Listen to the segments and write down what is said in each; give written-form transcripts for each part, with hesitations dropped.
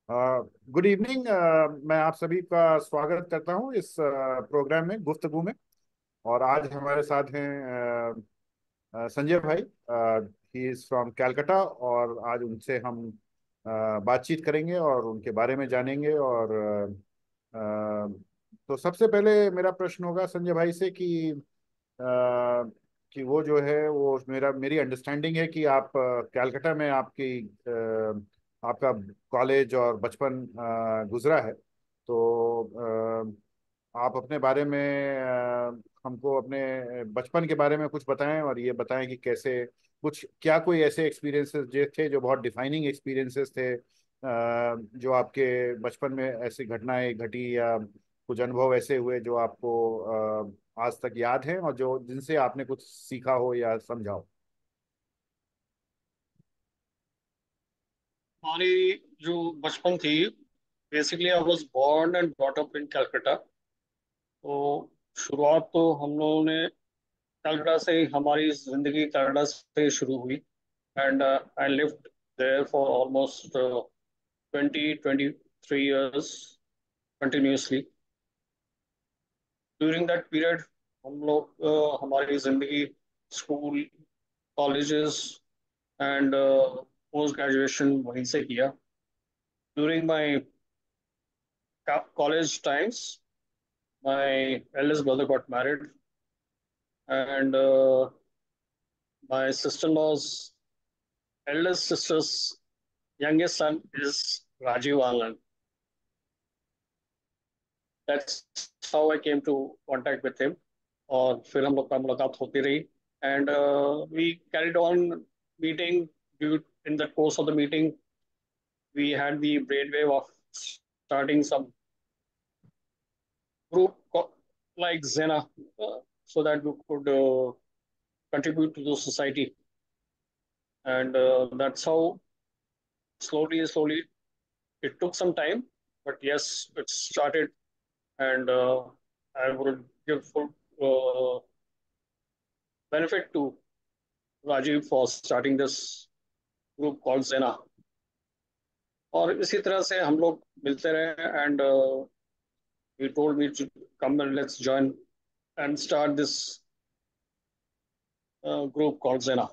Good evening. मैं आप सभी का स्वागत करता हूं इस प्रोग्राम में, गुफ्तगू में। और आज हमारे साथ हैं संजय भाई। ही इज फ्रॉम कैलकाटा, और आज उनसे हम बातचीत करेंगे और उनके बारे में जानेंगे। और तो सबसे पहले मेरा प्रश्न होगा संजय भाई से कि वो जो है, वो मेरी अंडरस्टैंडिंग है कि आप कैलकाटा में आपका कॉलेज और बचपन गुजरा है। तो आप अपने बारे में हमको अपने बचपन के बारे में कुछ बताएं, और ये बताएं कि कैसे कुछ, क्या कोई ऐसे एक्सपीरियंसेस जो थे, जो बहुत डिफाइनिंग एक्सपीरियंसेस थे, जो आपके बचपन में ऐसी घटनाएं घटी, या कुछ अनुभव ऐसे हुए जो आपको आज तक याद हैं, और जो जिनसे आपने कुछ सीखा हो या समझा हो। हमारी जो बचपन थी, basically I was born and brought up in Calcutta. तो शुरुआत तो हम लोगों ने कलकत्ता से ही, हमारी जिंदगी कलकत्ता से ही शुरू हुई। And I lived there for almost 20-23 years continuously. During that period हम लोग हमारी जिंदगी school, colleges and post graduation वहीं से किया। During my college times, my eldest brother got married, and my sister-in-law's eldest sister's youngest son is Rajiv Anand. That's how I came to contact with him. और फिर हम लोग का मुलाकात होती रही, and we carried on meeting. In the course of the meeting, we had the brainwave of starting some group like Zena, so that we could contribute to the society. And that's how slowly it took some time, but yes, it started. And I would give full uh, benefit to Rajiv for starting this group called Zena. और इसी तरह से हम लोग मिलते रहे, and he told me to come and let's join and start this group called Zena.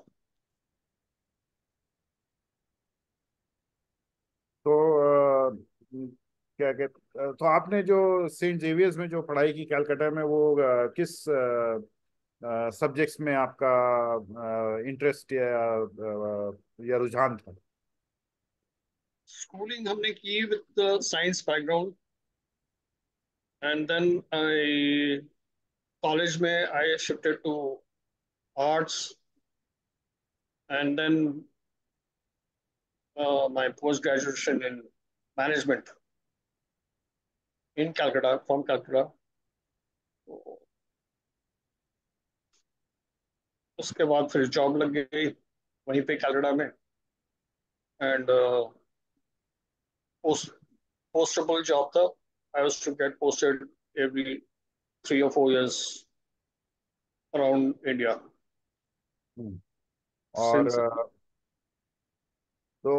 तो क्या कहते, तो आपने जो सेंट जेवियर्स में जो पढ़ाई की कैलकाटा में, वो किस सब्जेक्ट्स में आपका इंटरेस्ट या रुझान था? स्कूलिंग हमने की with science background, and then I college में I shifted to arts, and then my post graduation in management in Calcutta, from Calcutta. उसके बाद फिर जॉब लग गई वहीं पे कलकत्ता में, एंड पोस्ट पोस्टेबल जॉब था। I was to get posted every 3 or 4 years around India hmm. और सिंस। तो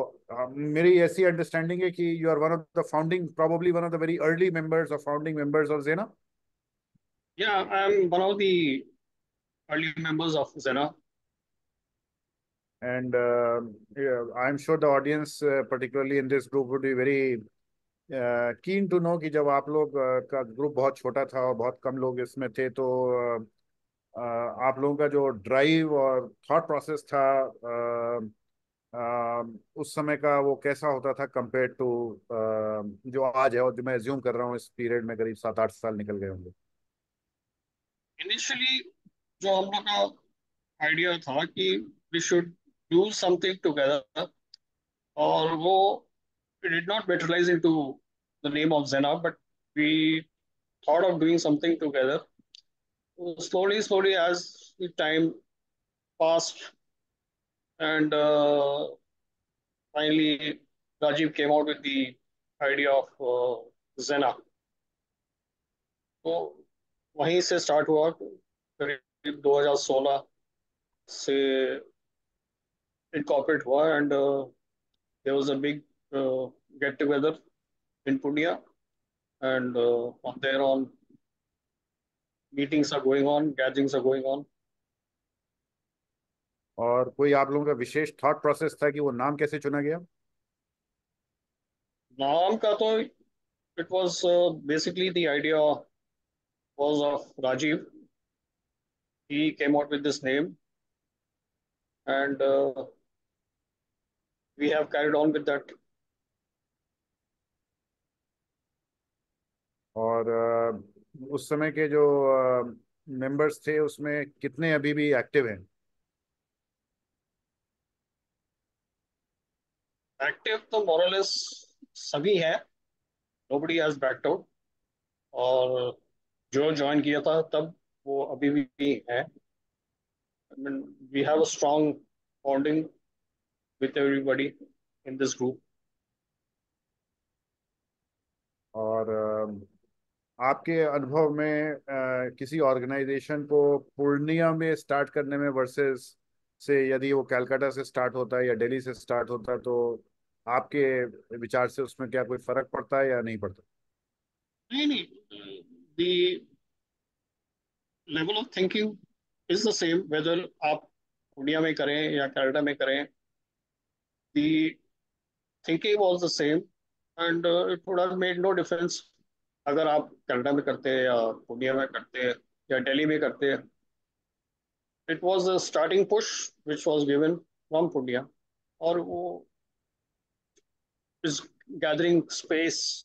मेरी ऐसी अंडरस्टैंडिंग है कि you are one of the founding, probably one of the very early members और फाउंडिंग मेंबर्स ऑफ जेना। या I am one of the early members of जेना। And I am sure the audience, particularly in this group, would be very keen to know कि जब आप लोग का group बहुत छोटा था और बहुत कम लोग इसमें थे, तो आप लोगों का जो ड्राइव और थॉट प्रोसेस था उस समय का, वो कैसा होता था कंपेयर टू जो आज है, और जो मैं एज्यूम कर रहा हूँ इस पीरियड में करीब 7-8 साल निकल गए होंगे। इनिशियली जो हम लोग का आइडिया था कि we should do something together, और वो it did not materialize into the name of Zena, but we thought of doing something together. Slowly, as the time passed, and finally, Rajiv came out with the idea of Zena. तो वहीं से start हुआ, करीब 2016 से incorporate हुआ, and there was a big get together in Pune, and from there on, meetings are going on, gatherings are going on. और कोई आप लोगों का विशेष थॉट प्रोसेस था कि वो नाम कैसे चुना गया? नाम का तो it was basically the idea was of Rajiv. He came out with this name, and we have carried on with that. और उस समय के जो मेंबर्स थे उसमें कितने अभी भी एक्टिव हैं? एक्टिव तो मोरलेस सभी हैं, nobody has backed out. और जो ज्वाइन किया था तब वो अभी भी है. I mean, we have a strong bonding with everybody in this group. और आपके अनुभव में किसी ऑर्गेनाइजेशन को पूर्णिया में स्टार्ट करने में वर्सेस से यदि वो कलकत्ता से स्टार्ट होता है या दिल्ली से स्टार्ट होता है, तो आपके विचार से उसमें क्या कोई फर्क पड़ता है या नहीं पड़ता? नहीं नहीं, the level of thinking is the same whether आप इंडिया में करें या कनाडा में करें. The thinking was the same, and it would have made no difference अगर आप कनाडा में करते हैं या पुणे में करते हैं या दिल्ली में करते हैं. It was a starting push which was given from Pune, और वो is gathering space.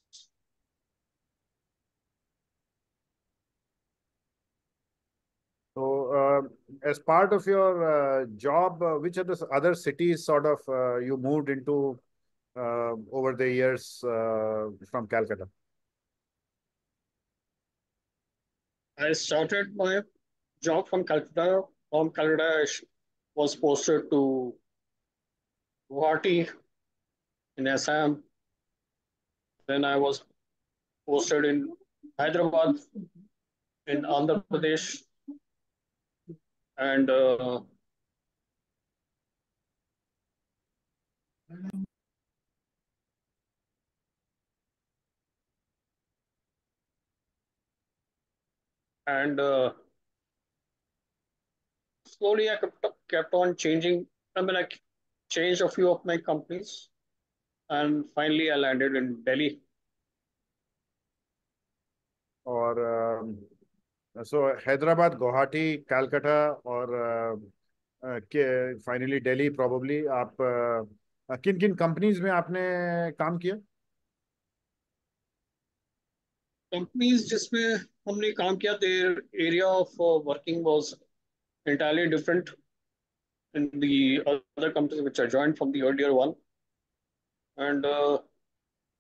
So, as part of your job, which are the other cities sort of you moved into over the years from Calcutta? I started my job from Calcutta. From Calcutta, I was posted to Guwahati in Assam. Then I was posted in Hyderabad in Andhra Pradesh, and and slowly I kept on changing. I mean, I changed a few of my companies, and finally I landed in Delhi. और सो हैदराबाद, गुवाहाटी, कलकत्ता और के finally Delhi probably आप किन किन companies में आपने काम किया? Companies जिसमें हमने काम किया, their area of working was entirely different in the other companies which I joined from the earlier one, and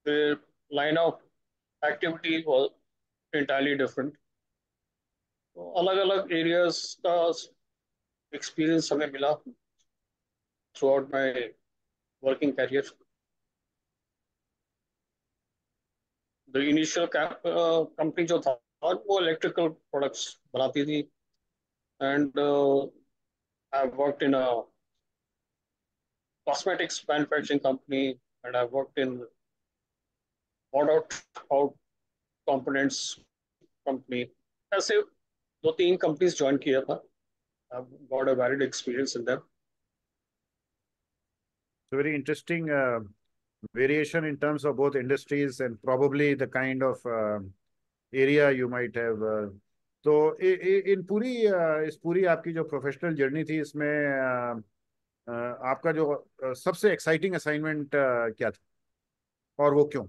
their line of activity was entirely different. तो अलग अलग एरियाज का एक्सपीरियंस हमें मिला throughout my working career. The initial company जो था वो electrical products बनाती थी, and I worked in a cosmetics manufacturing company, and I worked in auto out components company. ऐसे दो तीन कंपनीज ज्वाइन किया था. I've got a varied experience in them. So very interesting variation in terms of both industries and probably the kind of area you might have. तो इन पूरी इस पूरी आपकी जो प्रोफेशनल जर्नी थी इसमें आपका जो सबसे एक्साइटिंग असाइनमेंट क्या था और वो क्यों?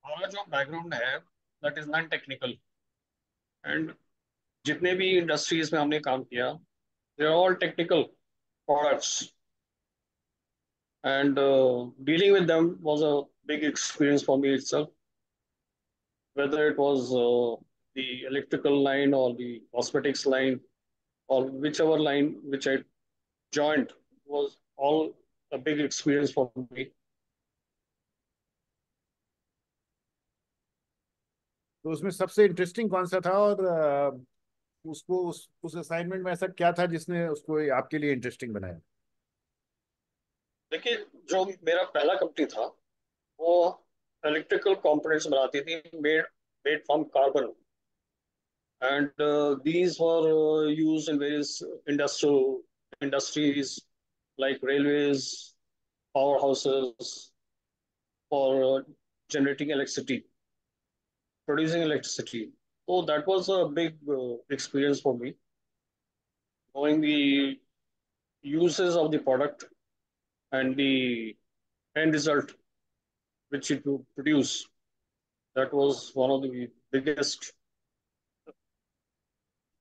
हमारा जो बैकग्राउंड है that is non technical, and जितने भी इंडस्ट्रीज में हमने काम किया they are all technical products, and dealing with them was a big experience for me itself, whether it was the electrical line or the cosmetics line or whichever line which I joined was all a big experience for me. तो उसमें सबसे interesting कौन सा था और उसको उस assignment में ऐसा क्या था जिसने उसको आपके लिए इंटरेस्टिंग बनाया? देखिए, जो मेरा पहला कंपनी था वो इलेक्ट्रिकल कंपोनेंट्स बनाती थी, made made from carbon, and these were used in various industrial industries like railways, powerhouses for generating electricity, producing electricity. So that was a big experience for me, knowing the uses of the product and the end result which it would produce. That was one of the biggest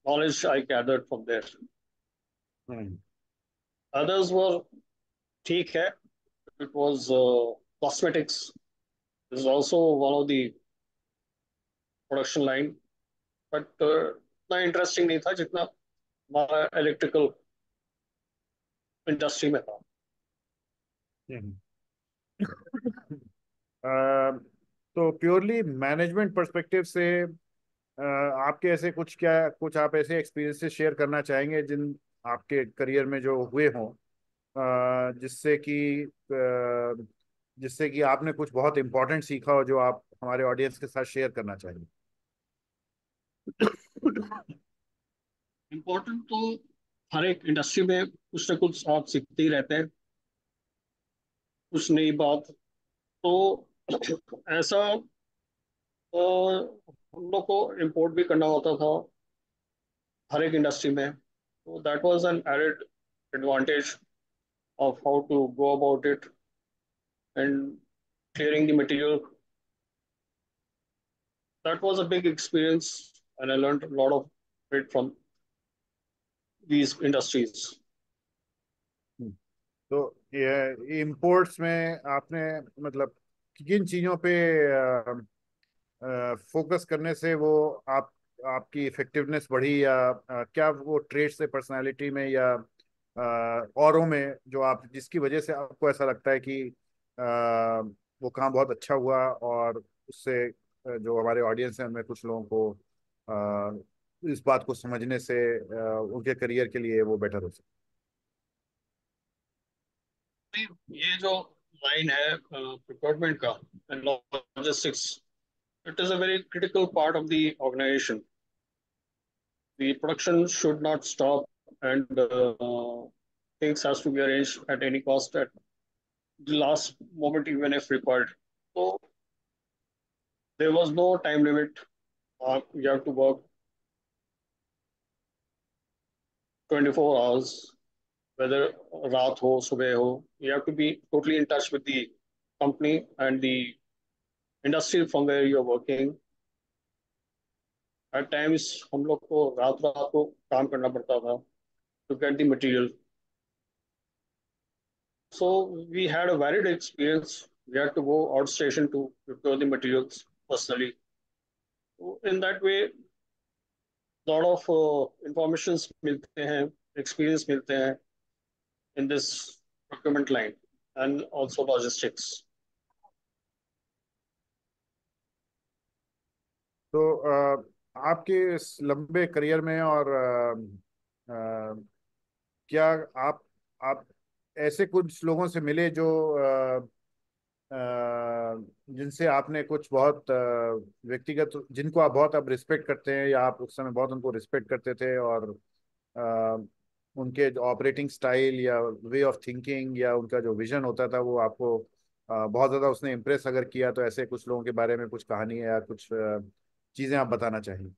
knowledge I gathered from there. Hmm. Others were ठीक है. It was cosmetics. This is also one of the production line, but इतना interesting नहीं था जितना हमारा electrical industry में था. हम्म। अ, तो प्योरली मैनेजमेंट पर्सपेक्टिव से आपके ऐसे कुछ आप ऐसे एक्सपीरियंसेस शेयर करना चाहेंगे जिन आपके करियर में जो हुए हों, जिससे कि आपने कुछ बहुत इंपॉर्टेंट सीखा हो जो आप हमारे ऑडियंस के साथ शेयर करना चाहेंगे। इम्पोर्टेंट तो हर एक इंडस्ट्री में कुछ ना कुछ आप सीखते ही रहते हैं, कुछ नई बात. तो ऐसा हम लोग को इम्पोर्ट भी करना होता था हर एक इंडस्ट्री में. तो that was an added advantage of how to go about it and clearing the material. That was a big experience, and I learned a lot of it from these industries. तो ये imports में आपने मतलब किन चीजों पे focus करने से वो आप आपकी इफेक्टिवनेस बढ़ी, या क्या वो ट्रेड्स से पर्सनालिटी में या औरों में जो आप जिसकी वजह से आपको ऐसा लगता है कि वो काम बहुत अच्छा हुआ और उससे जो हमारे ऑडियंस है उनमें कुछ लोगों को इस बात को समझने से उनके करियर के लिए वो बेटर हो सकता ये जो लाइन है प्रिक्वायरमेंट का and logistics, it is a very critical part of the organization. The production should not stop, and things has to be arranged at any cost at the last moment, even if required. So there was no time limit. You have to work 24 hours, whether raat ho, subah ho. You have to be totally in touch with the company and the industry from where you're working. At times, हम लोग को रात रात को काम करना पड़ता था to get the material. So we had a varied experience. We had to go out station to procure the materials personally. So in that way, lot of informations मिलते हैं, experience मिलते हैं in this procurement line and also logistics. तो आपके इस लंबे career में और क्या आप ऐसे कुछ लोगों से मिले जो जिनसे आपने कुछ बहुत व्यक्तिगत, जिनको आप बहुत अब रिस्पेक्ट करते हैं या आप उस समय बहुत उनको रिस्पेक्ट करते थे, और अ, उनके ऑपरेटिंग स्टाइल या वे ऑफ थिंकिंग या उनका जो विजन होता था वो आपको बहुत ज़्यादा उसने इम्प्रेस अगर किया, तो ऐसे कुछ लोगों के बारे में कुछ कहानी है या कुछ चीज़ें आप बताना चाहिए।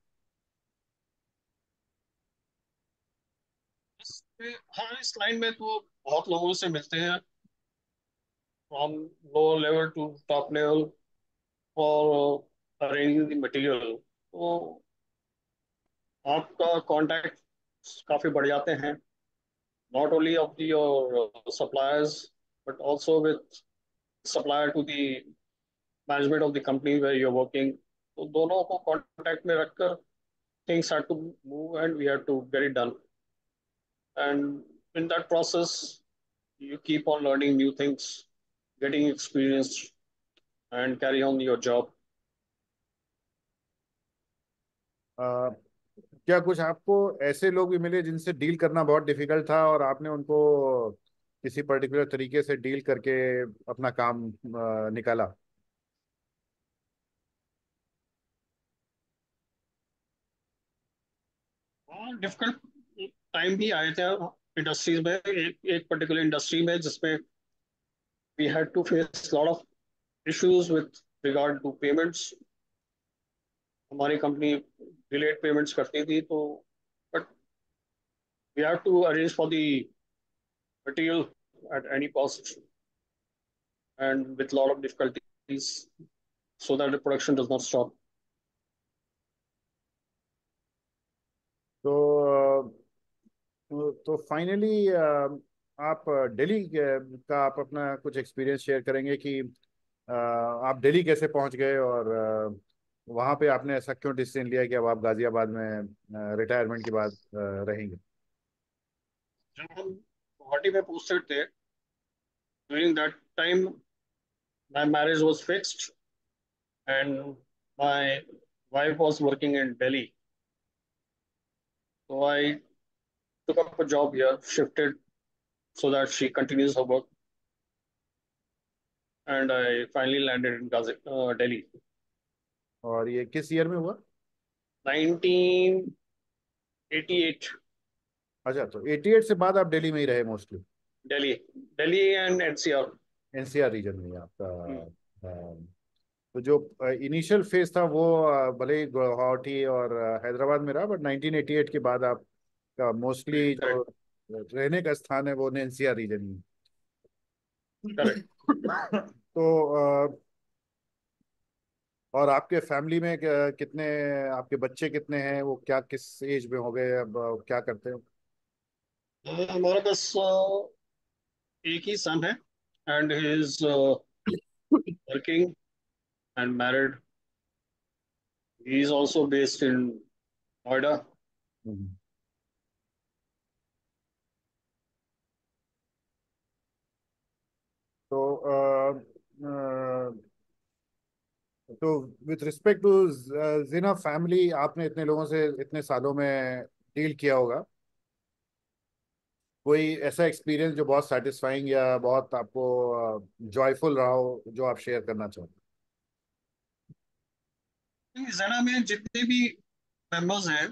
हाँ, इस लाइन में तो बहुत लोगों से मिलते हैं from lower level to top level for arranging the material. तो आपका कांटेक्ट काफी बढ़ जाते हैं, not only of the, your suppliers but also with supplier to the management of the company where you're working. तो दोनों को कांटेक्ट में रखकर things had to move and we had to get it done. And in that process, you keep on learning new things, getting experience, and carry on your job. क्या कुछ आपको ऐसे लोग भी मिले जिनसे डील करना बहुत डिफिकल्ट था और आपने उनको किसी पर्टिकुलर तरीके से डील करके अपना काम निकाला? और डिफिकल्ट टाइम भी आए थे इंडस्ट्रीज में, एक पर्टिकुलर इंडस्ट्री में, जिसमें we had to face lot of issues with regard to payments. हमारी कंपनी डिलेड पेमेंट्स करती थी, तो but we have to arrange for the material at any cost and with a lot of difficulties so that the production does not stop. तो तो finally आप दिल्ली का आप अपना कुछ एक्सपीरियंस शेयर करेंगे कि आप दिल्ली कैसे पहुंच गए, और वहाँ पे आपने ऐसा क्यों डिसीजन लिया कि अब आप गाजियाबाद में रिटायरमेंट के बाद रहेंगे? जब हम गुवाहाटी में पोस्टेड थे, during that time my marriage was fixed and my wife was working in Delhi. So I took up a job here, shifted so that she continues her work, and I finally landed in Delhi. और ये किस year में हुआ? 1988. अच्छा, तो 88 से बाद आप दिल्ली में ही रहे mostly? Delhi, Delhi and NCR. NCR region में ही आपका। Hmm. तो जो इनिशियल फेज था वो भले ही गुवाहाटी और हैदराबाद में रहा, बट 1988 के बाद आपका मोस्टली जो Correct, रहने का स्थान है वो एनसीआर रीजन ही correct. है। तो और आपके फैमिली में कितने, आपके बच्चे कितने हैं, वो क्या किस एज में हो गए, अब क्या करते हैं? हमारे पास एक ही सन है, and he is working and married. He is also based in Noida. Hmm. तो तो विथ रिस्पेक्ट टू जिना फैमिली, आपने इतने लोगों से इतने सालों में डील किया होगा, कोई ऐसा एक्सपीरियंस जो बहुत सेटिस्फाइंग या बहुत आपको जॉयफुल रहा हो जो आप शेयर करना चाहो? जना में जितने भी मेंबर्स हैं,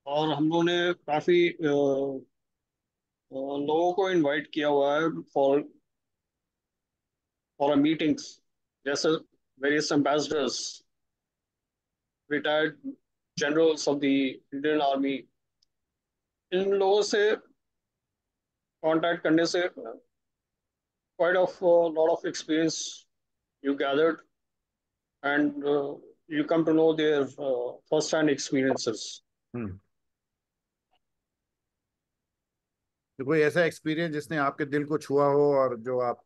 और हम लोगों ने काफी लोगों को इनवाइट किया हुआ है फॉर फॉर मीटिंग्स, जैसे various ambassadors, retired generals of the Indian army. इन लोगों से कांटेक्ट करने से quite of lot of experience you gathered, and you come to know their first-hand experiences. हम्म। तो कोई ऐसा एक्सपीरियंस जिसने आपके दिल को छुआ हो और जो आप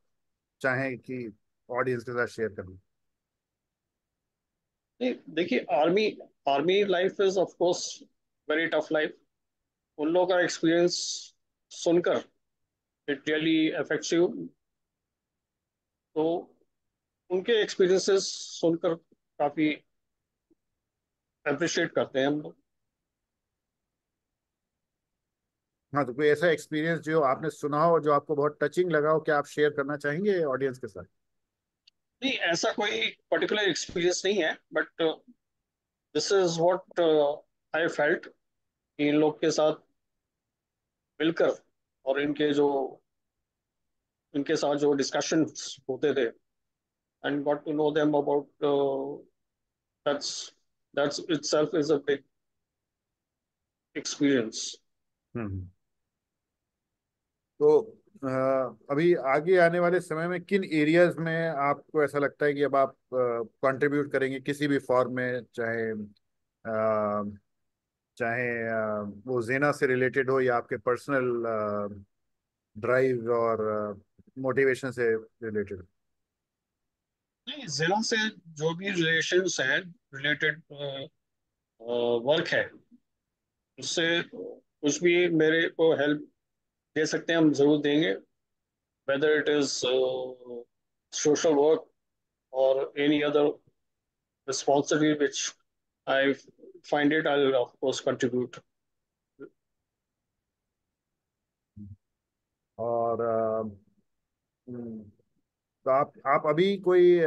चाहें कि ऑडियंस के साथ शेयर करें? नहीं, देखिए, army army life is of course very tough life. उन लोगों का एक्सपीरियंस सुनकर इट रियली अफेक्ट्स यू। तो उनके एक्सपीरियंसेस सुनकर काफी अप्रिशिएट करते हैं हम लोग। हाँ, तो कोई ऐसा एक्सपीरियंस जो आपने सुना हो जो आपको बहुत टचिंग लगा हो, क्या आप शेयर करना चाहेंगे ऑडियंस के साथ? नहीं, ऐसा कोई पर्टिकुलर एक्सपीरियंस नहीं है, but this is what I felt, इन लोग के साथ मिलकर और इनके साथ जो डिस्कशंस होते थे, and got to know them about, that's that's itself is a big experience. Hmm. तो अभी आगे आने वाले समय में किन एरियाज में आपको ऐसा लगता है कि अब आप कंट्रीब्यूट करेंगे किसी भी फॉर्म में, चाहे चाहे वो जेना से रिलेटेड हो या आपके पर्सनल ड्राइव और मोटिवेशन से रिलेटेड? नहीं, जिला से जो भी रिलेशंस हैं, रिलेटेड वर्क है, उससे कुछ भी मेरे को हेल्प दे सकते हैं, हम जरूर देंगे। Whether it is social work or any other responsibility which I find it, I'll of course contribute. और हम्म, तो आप अभी कोई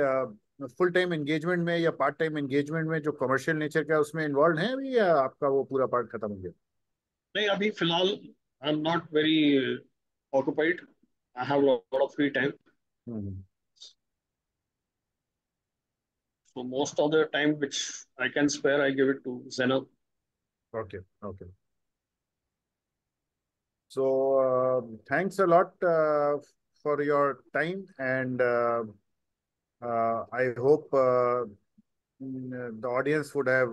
फुल टाइम एंगेजमेंट में या पार्ट टाइम एंगेजमेंट में जो कमर्शियल नेचर का है, उसमें इन्वॉल्व हैं अभी, या आपका वो पूरा पार्ट खत्म हो गया? नहीं, अभी फिलहाल I am not very occupied. I have a lot of free time. Hmm. So most of the time which I can spare, I give it to Zena. Okay, okay. So thanks a lot for your time, and I hope the audience would have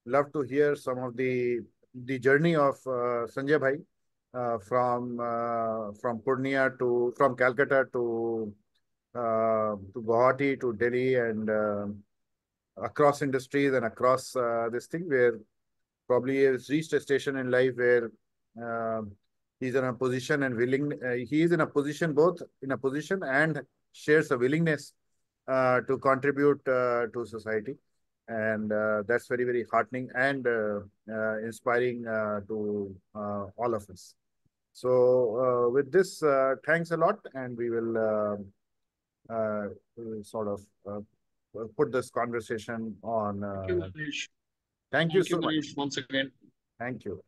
loved to hear some of the journey of Sanjay Bhai from Purnia to from Calcutta to Guwahati to Delhi, and across industries and across this thing, where probably he has reached a station in life where uh, he's in a position and he is in a position, both in a position and shares a willingness to contribute to society. And that's very, very heartening and inspiring to all of us. So with this, thanks a lot, and we will sort of put this conversation on. Thank you, Manish. Thank you Thank you, so much. Manish, once again. Thank you.